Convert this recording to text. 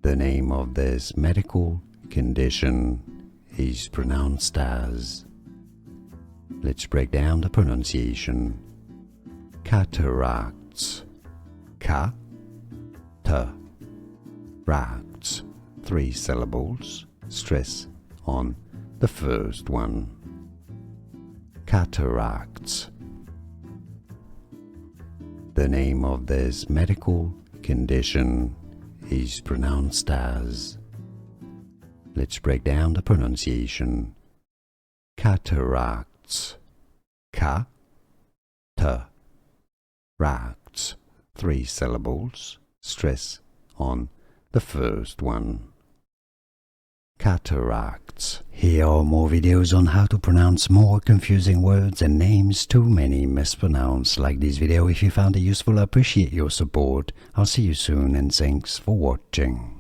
The name of this medical condition is pronounced as, let's break down the pronunciation, cataracts. Ca-ta-racts. 3 syllables. Stress on the first one. Cataracts. The name of this medical condition is pronounced as, let's break down the pronunciation, cataracts. Ca-ta-racts. 3 syllables. Stress on the first one. Cataracts. Here are more videos on how to pronounce more confusing words and names too many mispronounced. Like this video if you found it useful. I appreciate your support. I'll see you soon and thanks for watching.